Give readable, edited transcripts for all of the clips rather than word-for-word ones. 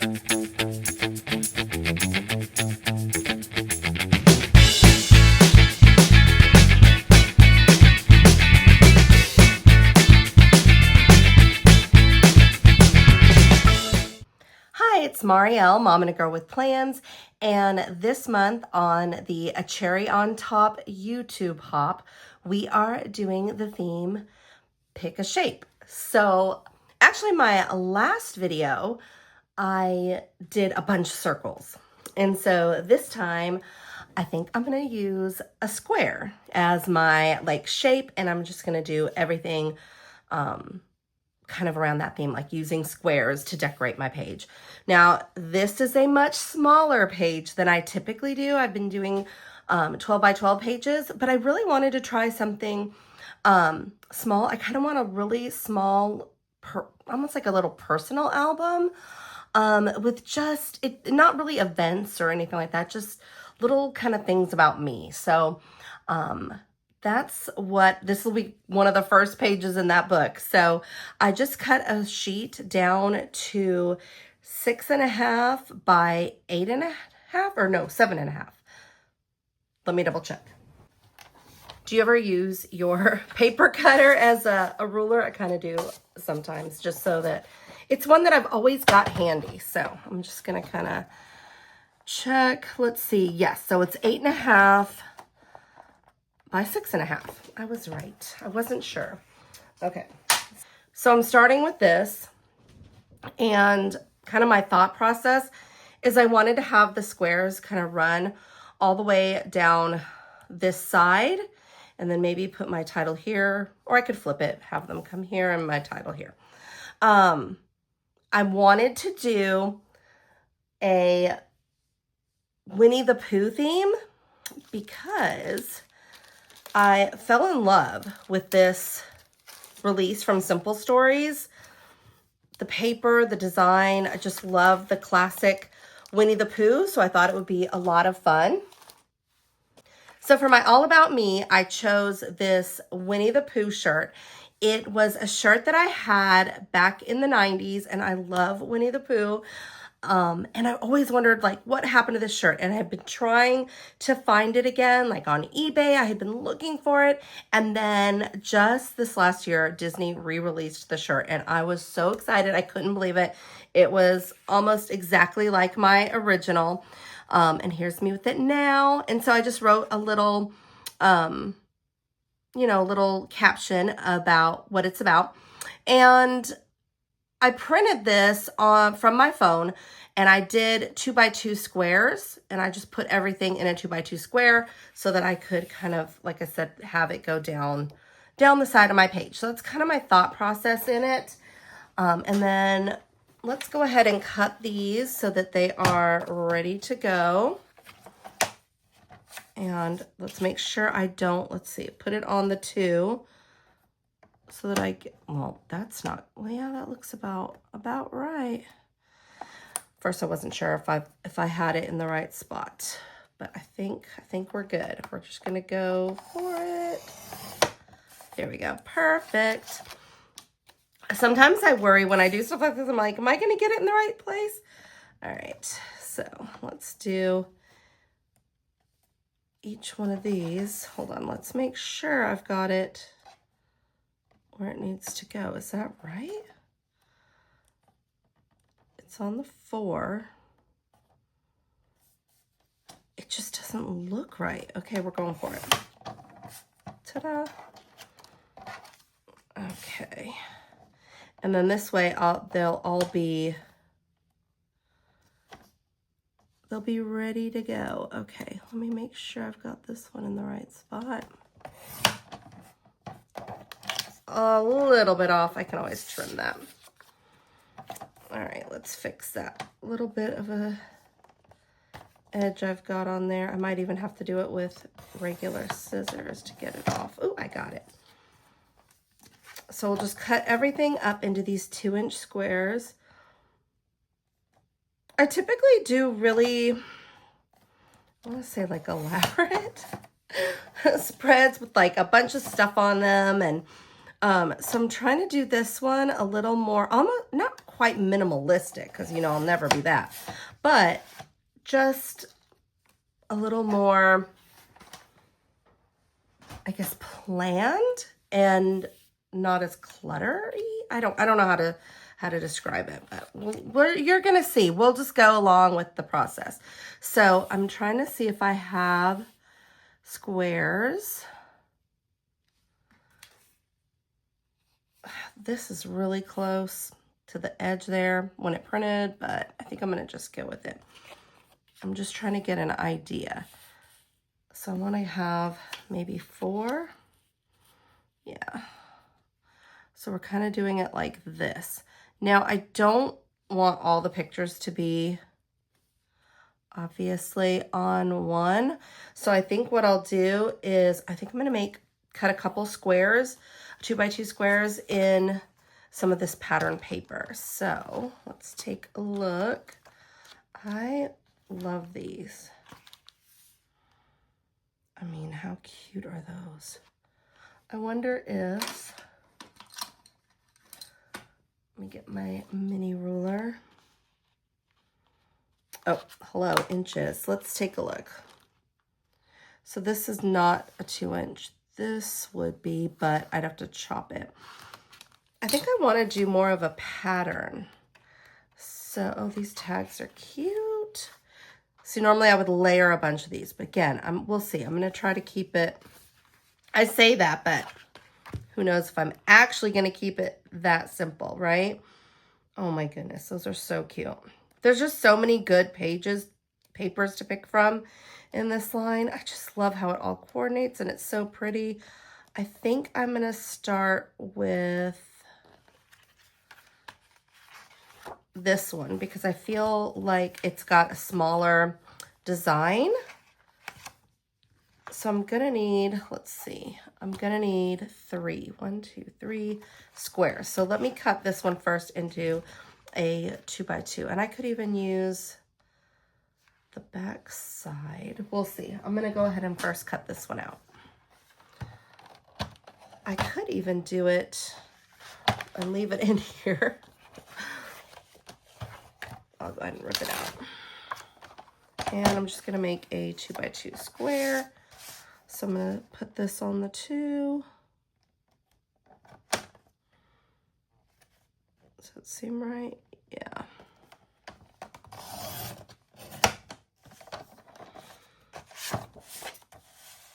Hi, it's Marielle, Mom and a Girl with Plans, and this month on the A Cherry on Top YouTube hop, we are doing the theme Pick a Shape. So actually my last video, I did a bunch of circles, and so this time I think I'm gonna use a square as my shape, and I'm just gonna do everything kind of around that theme, like using squares to decorate my page. Now, this is a much smaller page than I typically do. I've been doing 12 by 12 pages, but I really wanted to try something small. I kind of want a really small, almost like a little personal album with just, not really events or anything like that, just little kind of things about me. So that's what, this will be one of the first pages in that book. So I just cut a sheet down to 6.5 by 8.5, or no, 7.5. Let me double check. Do you ever use your paper cutter as a ruler? I kind of do sometimes, just so that it's one that I've always got handy. So I'm just gonna kind of check. Let's see. Yes, so it's 8.5 by 6.5. I was right. I wasn't sure. Okay. So I'm starting with this, and kind of my thought process is I wanted to have the squares kind of run all the way down this side, and then maybe put my title here, or I could flip it, have them come here and my title here. I wanted to do a Winnie the Pooh theme because I fell in love with this release from Simple Stories. The paper, the design, I just love the classic Winnie the Pooh, so I thought it would be a lot of fun. So for my All About Me, I chose this Winnie the Pooh shirt. It was a shirt that I had back in the 90s, and I love Winnie the Pooh. And I always wondered, like, what happened to this shirt? And I've been trying to find it again, like on eBay. I had been looking for it. And then just this last year, Disney re-released the shirt, and I was so excited. I couldn't believe it. It was almost exactly like my original. And here's me with it now. And so I just wrote a little, little caption about what it's about. And I printed this from my phone, and I did 2x2 squares, and I just put everything in a 2x2 square so that I could kind of, like I said, have it go down the side of my page. So that's kind of my thought process in it. And then let's go ahead and cut these so that they are ready to go. And let's make sure I don't, let's see, put it on the 2 so that I get, well, that's not, well, yeah, that looks about right. First, I wasn't sure if I had it in the right spot, but I think we're good. We're just gonna go for it. There we go, perfect. Sometimes I worry when I do stuff like this, I'm like, am I gonna get it in the right place? All right, so let's do each one of these. Hold on, let's make sure I've got it where it needs to go. Is that right? It's on the 4. It just doesn't look right. Okay, we're going for it. Ta-da. Okay. And then this way, they'll be ready to go. Okay, let me make sure I've got this one in the right spot. A little bit off. I can always trim that. All right, let's fix that little bit of a edge I've got on there. I might even have to do it with regular scissors to get it off. Oh, I got it. So we'll just cut everything up into these 2-inch squares. I typically do really, I want to say like elaborate spreads with like a bunch of stuff on them. And so I'm trying to do this one a little more, almost not quite minimalistic because, you know, I'll never be that. But just a little more, I guess, planned and not as cluttery. I don't know how to describe it, but you're gonna see. We'll just go along with the process. So I'm trying to see if I have squares. This is really close to the edge there when it printed, but I think I'm gonna just go with it. I'm just trying to get an idea. So I want to have maybe 4. Yeah. So we're kind of doing it like this. Now I don't want all the pictures to be obviously on one. So I think what I'll do is I think I'm going to cut a couple squares, 2x2 squares in some of this pattern paper. So let's take a look. I love these. I mean, how cute are those? I wonder if, let me get my mini ruler. Oh, hello, inches. Let's take a look. So this is not a 2-inch. This would be, but I'd have to chop it. I think I want to do more of a pattern. So, oh, these tags are cute. See, normally I would layer a bunch of these, but again, we'll see. I'm going to try to keep it. I say that, but who knows if I'm actually going to keep it that simple, right? Oh my goodness, those are so cute. There's just so many good papers to pick from in this line. I just love how it all coordinates and it's so pretty. I think I'm going to start with this one because I feel like it's got a smaller design. So I'm gonna need, let's see, I'm gonna need 3 squares. So let me cut this one first into a 2x2, and I could even use the back side. We'll see. I'm gonna go ahead and first cut this one out. I could even do it and leave it in here. I'll go ahead and rip it out. And I'm just gonna make a 2x2 square. So I'm gonna put this on the 2. Does that seem right? Yeah.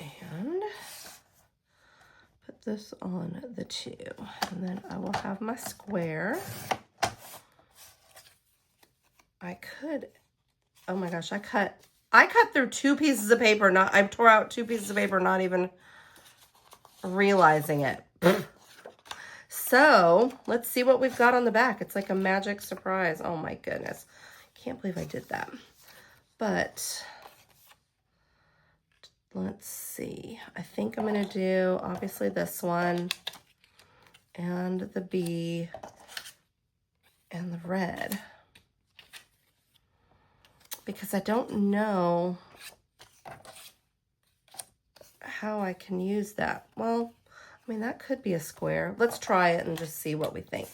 And put this on the 2. And then I will have my square. I could, oh my gosh, I cut through 2 pieces of paper. I tore out 2 pieces of paper, not even realizing it. So let's see what we've got on the back. It's like a magic surprise. Oh my goodness. Can't believe I did that. But let's see. I think I'm going to do obviously this one and the B and the red. Because I don't know how I can use that. Well, I mean, that could be a square. Let's try it and just see what we think.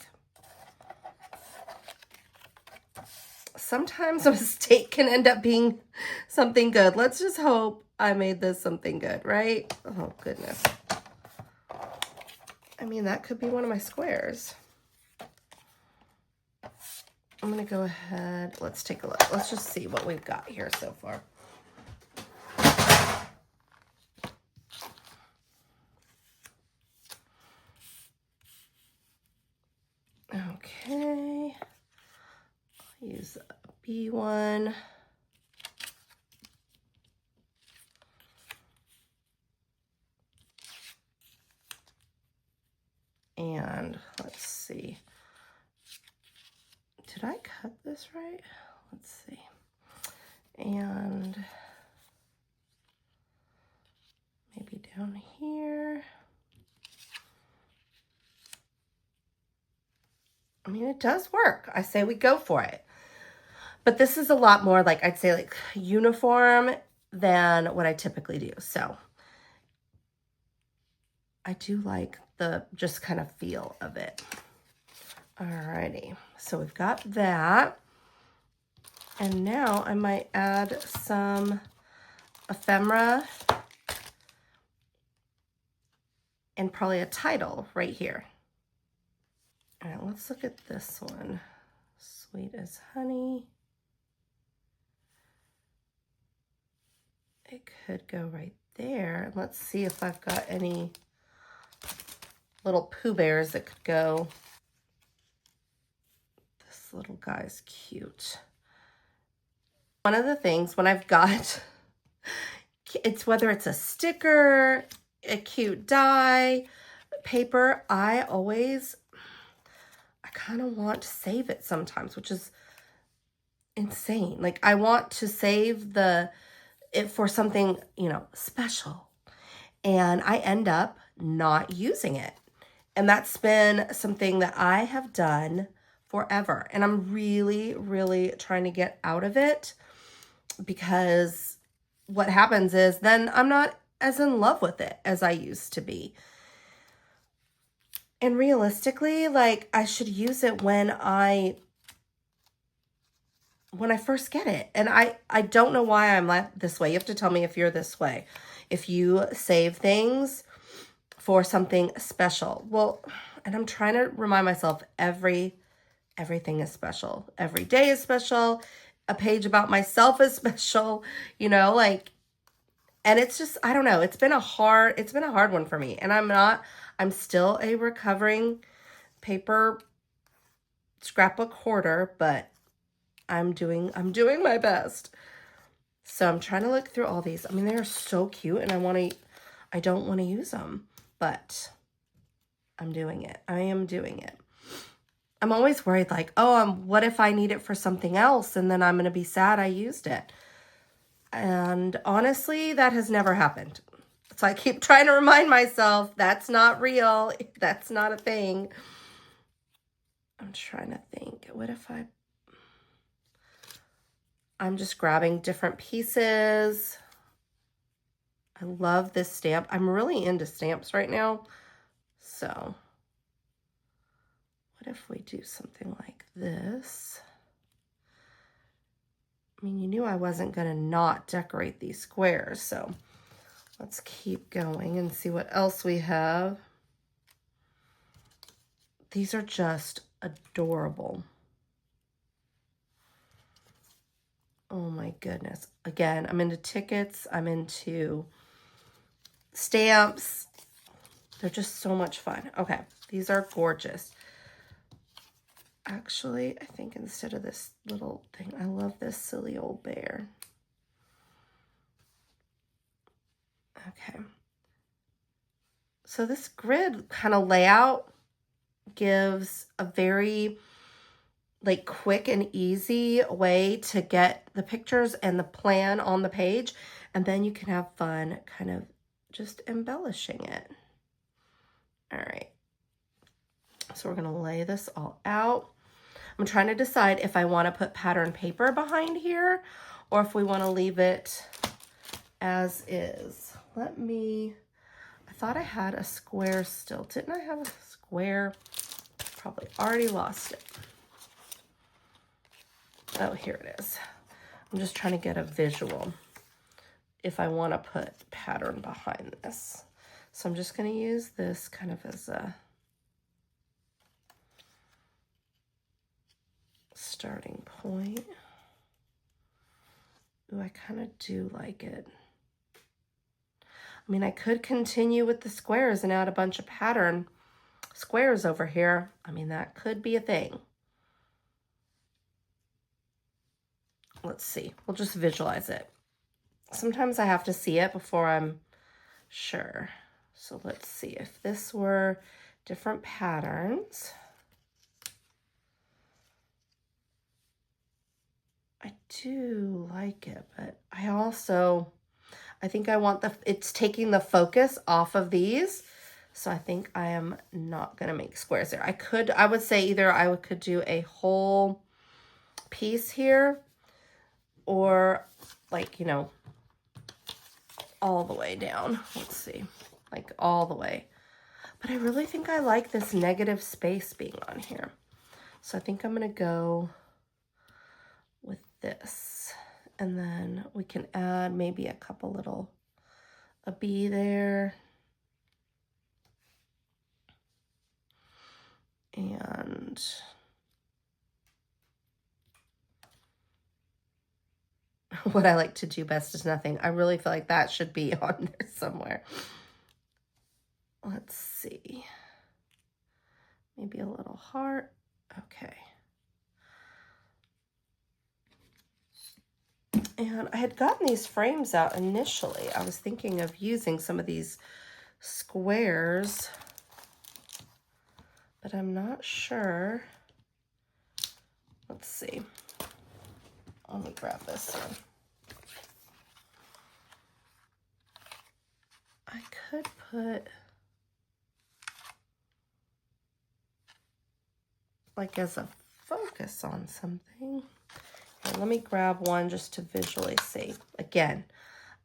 Sometimes a mistake can end up being something good. Let's just hope I made this something good, right? Oh, goodness. I mean, that could be one of my squares. I'm going to go ahead. Let's take a look. Let's just see what we've got here so far. Okay. I'll use a B one. And let's see. Did I cut this right? Let's see. And maybe down here. I mean, it does work. I say we go for it. But this is a lot more like, I'd say like uniform than what I typically do. So I do like the just kind of feel of it. Alrighty. So we've got that. And now I might add some ephemera and probably a title right here. All right, let's look at this one. Sweet as honey. It could go right there. Let's see if I've got any little Pooh Bears that could go. This little guy's cute. One of the things when I've got, it's whether it's a sticker, a cute die, paper, I kind of want to save it sometimes, which is insane. Like I want to save it for something, you know, special. And I end up not using it. And that's been something that I have done forever. And I'm really, really trying to get out of it, because what happens is then I'm not as in love with it as I used to be. And realistically, like I should use it when I first get it. And I don't know why I'm like this way. You have to tell me if you're this way. If you save things for something special. Well, and I'm trying to remind myself everything is special. Every day is special. A page about myself is special, you know, like, and it's just, I don't know. It's been a hard one for me. And I'm still a recovering paper scrapbook hoarder, but I'm doing my best. So I'm trying to look through all these. I mean, they're so cute and I don't want to use them, but I'm doing it. I am doing it. I'm always worried like, oh, what if I need it for something else and then I'm going to be sad I used it. And honestly, that has never happened. So I keep trying to remind myself that's not real. That's not a thing. I'm trying to think. What if I'm just grabbing different pieces. I love this stamp. I'm really into stamps right now. So what if we do something like this? I mean, you knew I wasn't going to not decorate these squares, so let's keep going and see what else we have. These are just adorable. Oh my goodness. Again, I'm into tickets. I'm into stamps. They're just so much fun. Okay, these are gorgeous. Actually, I think instead of this little thing, I love this silly old bear. Okay. So this grid kind of layout gives a very like quick and easy way to get the pictures and the plan on the page. And then you can have fun kind of just embellishing it. All right. So we're going to lay this all out. I'm trying to decide if I want to put pattern paper behind here or if we want to leave it as is. I thought I had a square still. Didn't I have a square? Probably already lost it. Oh, here it is. I'm just trying to get a visual if I want to put pattern behind this. So I'm just going to use this kind of as a starting point. Ooh, I kind of do like it. I mean, I could continue with the squares and add a bunch of pattern squares over here. I mean, that could be a thing. Let's see. We'll just visualize it. Sometimes I have to see it before I'm sure. So let's see if this were different patterns. I do like it, but I think I want it's taking the focus off of these. So I think I am not going to make squares there. I would say either I could do a whole piece here or like, you know, all the way down. Let's see, like all the way. But I really think I like this negative space being on here. So I think I'm gonna go with this. And then we can add maybe a couple a bee there. And what I like to do best is nothing. I really feel like that should be on there somewhere. Let's see. Maybe a little heart. Okay. And I had gotten these frames out initially. I was thinking of using some of these squares, but I'm not sure. Let's see. Let me grab this one. I could put like as a focus on something. Okay, let me grab one just to visually see. Again,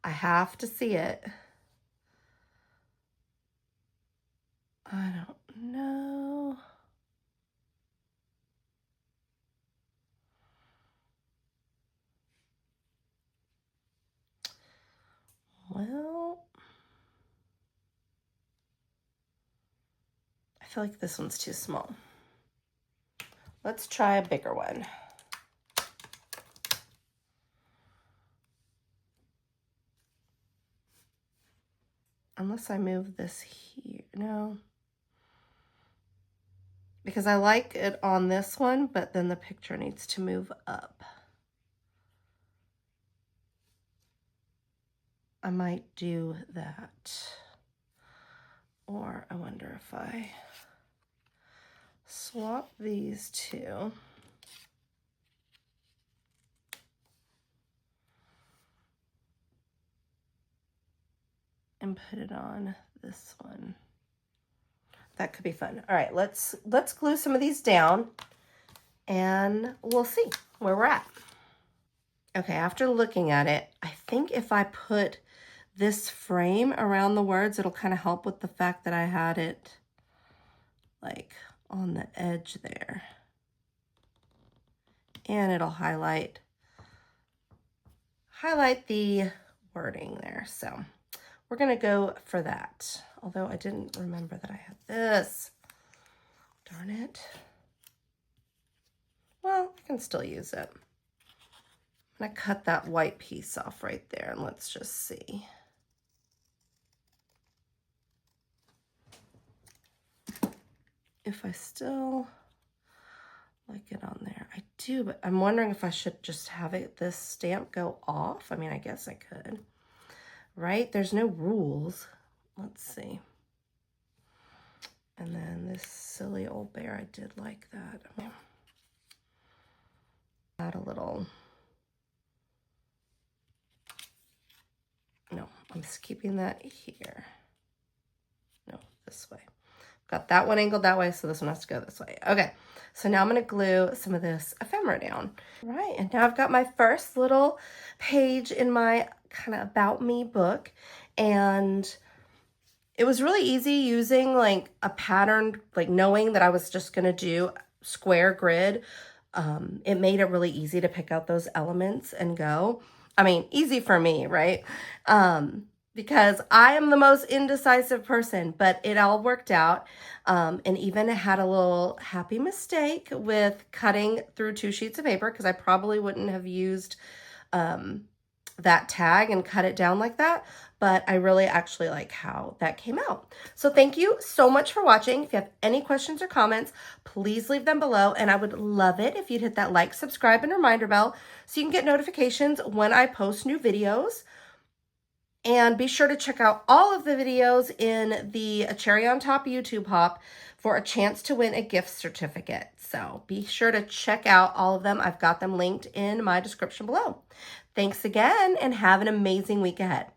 I have to see it. I don't know. Well, I feel like this one's too small. Let's try a bigger one. Unless I move this here. No. Because I like it on this one, but then the picture needs to move up. I might do that. Or I wonder if I swap these two. And put it on this one. That could be fun. All right, let's glue some of these down and we'll see where we're at. Okay, after looking at it, I think if I put this frame around the words, it'll kind of help with the fact that I had it like on the edge there. And it'll highlight the wording there. So we're gonna go for that. Although I didn't remember that I had this. Darn it. Well, I can still use it. I'm gonna cut that white piece off right there and let's just see. If I still like it on there. I do, but I'm wondering if I should just have this stamp go off. I mean, I guess I could, right? There's no rules. Let's see. And then this silly old bear, I did like that. Add a little. No, I'm just keeping that here. No, this way. Got that one angled that way, so this one has to go this way. Okay, so now I'm gonna glue some of this ephemera down. Right, and now I've got my first little page in my kind of about me book, and it was really easy using like a pattern, like knowing that I was just gonna do square grid. It made it really easy to pick out those elements and go. I mean, easy for me, right? Because I am the most indecisive person, but it all worked out. And even had a little happy mistake with cutting through 2 sheets of paper because I probably wouldn't have used that tag and cut it down like that. But I really actually like how that came out. So thank you so much for watching. If you have any questions or comments, please leave them below. And I would love it if you'd hit that like, subscribe, and reminder bell so you can get notifications when I post new videos. And be sure to check out all of the videos in the Cherry on Top YouTube hop for a chance to win a gift certificate. So be sure to check out all of them. I've got them linked in my description below. Thanks again and have an amazing week ahead.